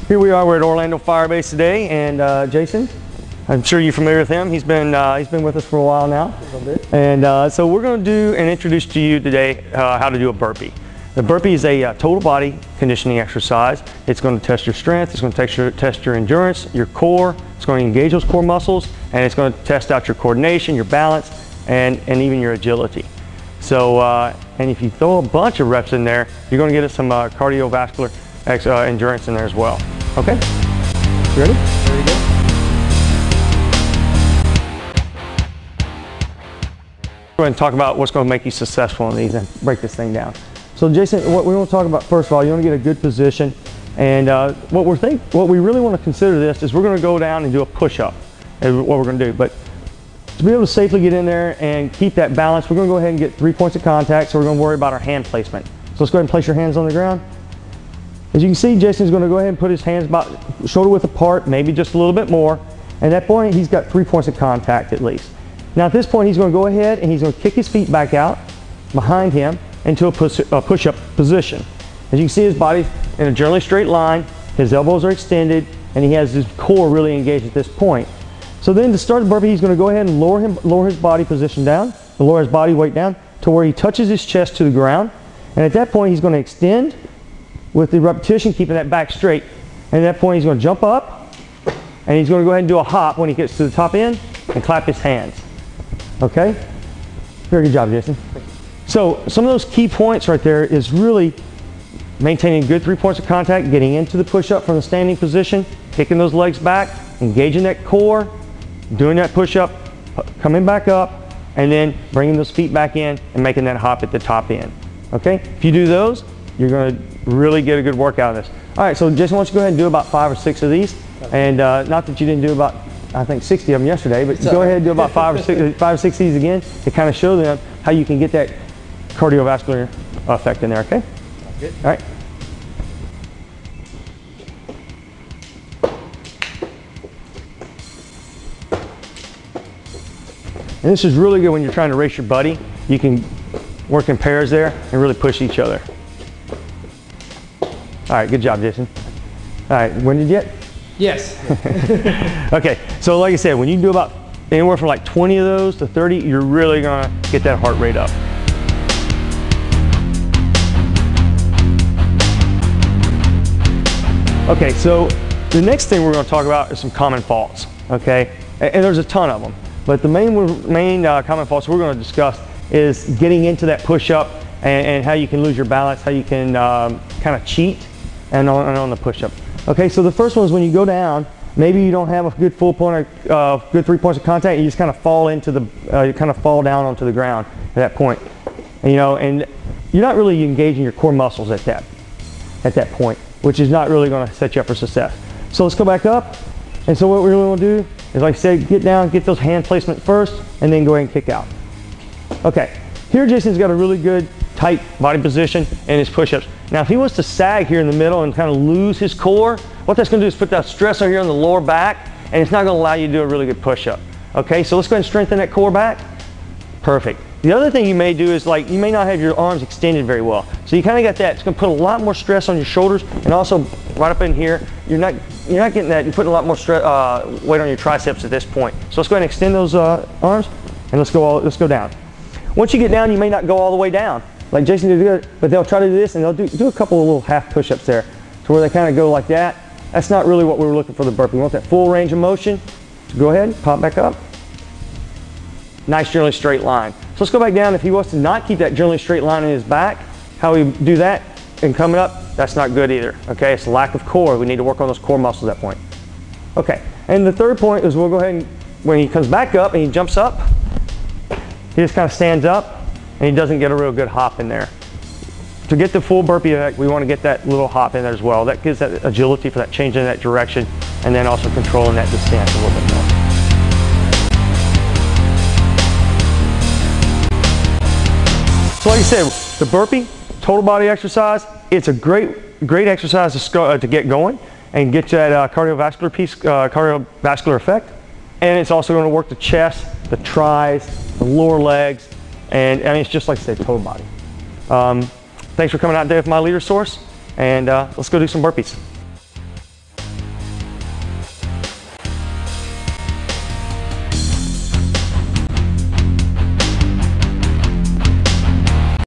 Here we are, we're at Orlando Fire Base today, and Jason, I'm sure you're familiar with him. He's been with us for a while now. A little bit. And so we're going to do and introduce to you today how to do a burpee. The burpee is a total body conditioning exercise. It's going to test your strength, it's going to test your endurance, your core, it's going to engage those core muscles, and it's going to test out your coordination, your balance, and even your agility. So, and if you throw a bunch of reps in there, you're going to get some cardiovascular endurance in there as well. Okay? You ready? There we go. Go ahead and talk about what's going to make you successful in these and break this thing down. So Jason, what we want to talk about first of all, you want to get a good position, and what we really want to consider this is we're going to go down and do a push-up is what we're going to do. But to be able to safely get in there and keep that balance, we're going to go ahead and get 3 points of contact, so we're going to worry about our hand placement. So let's go ahead and place your hands on the ground. As you can see, Jason's going to go ahead and put his hands about shoulder width apart, maybe just a little bit more. And at that point, he's got 3 points of contact at least. Now at this point, he's going to go ahead and he's going to kick his feet back out behind him into a push-up position. As you can see, his body's in a generally straight line, his elbows are extended, and he has his core really engaged at this point. So then to start the burpee, he's going to go ahead and lower his body position down, lower his body weight down to where he touches his chest to the ground. And at that point, he's going to extend with the repetition, keeping that back straight. And at that point, he's going to jump up, and he's going to go ahead and do a hop when he gets to the top end and clap his hands. Okay? Very good job, Jason. So some of those key points right there is really maintaining good 3 points of contact, getting into the push-up from the standing position, kicking those legs back, engaging that core, doing that push-up, coming back up, and then bringing those feet back in and making that hop at the top end. Okay? If you do those, you're going to really get a good workout of this. All right, so Jason, why don't you go ahead and do about 5 or 6 of these? And not that you didn't do about, I think, 60 of them yesterday, but go ahead and do about 5 or 6 of these again to kind of show them how you can get that cardiovascular effect in there, okay? Good. All right. And this is really good when you're trying to race your buddy. You can work in pairs there and really push each other. All right, good job, Jason. All right, when did you get? Yes. Okay, so like I said, when you do about anywhere from like 20 of those to 30, you're really gonna get that heart rate up. Okay, so the next thing we're gonna talk about is some common faults, okay? And there's a ton of them, but the main common faults we're gonna discuss is getting into that push-up and how you can lose your balance, how you can kind of cheat and on the push-up. Okay, so the first one is when you go down, maybe you don't have a good good 3 points of contact, and you just kind of fall into the, you kind of fall down onto the ground at that point. And, you know, and you're not really engaging your core muscles at that point, which is not really going to set you up for success. So let's go back up. And so what we really want to do is, like I said, get down, get those hand placement first, and then go ahead and kick out. Okay, here Jason's got a really good tight body position and his push-ups. Now if he wants to sag here in the middle and kind of lose his core, what that's going to do is put that stress on here on the lower back, and it's not going to allow you to do a really good push-up. Okay, so let's go ahead and strengthen that core back. Perfect. The other thing you may do is, like, you may not have your arms extended very well. So you kind of got that. It's going to put a lot more stress on your shoulders, and also right up in here, you're not getting that. You're putting a lot more weight on your triceps at this point. So let's go ahead and extend those arms, and let's go down. Once you get down, you may not go all the way down, like Jason did good, but they'll try to do this, and they'll do a couple of little half push-ups there, to where they kind of go like that. That's not really what we were looking for the burpee. We want that full range of motion. So go ahead, pop back up. Nice generally straight line. So let's go back down. If he wants to not keep that generally straight line in his back, how we do that and coming up, that's not good either. Okay, it's a lack of core. We need to work on those core muscles at that point. Okay, and the third point is we'll go ahead and, when he comes back up and he jumps up, he just kind of stands up and he doesn't get a real good hop in there. To get the full burpee effect, we want to get that little hop in there as well. That gives that agility for that change in that direction, and then also controlling that distance a little bit more. So like I said, the burpee, total body exercise, it's a great exercise to get going and get that cardiovascular effect. And it's also going to work the chest, the tris, the lower legs, and I mean, it's just like I said, total body. Thanks for coming out today with my leader source, and let's go do some burpees.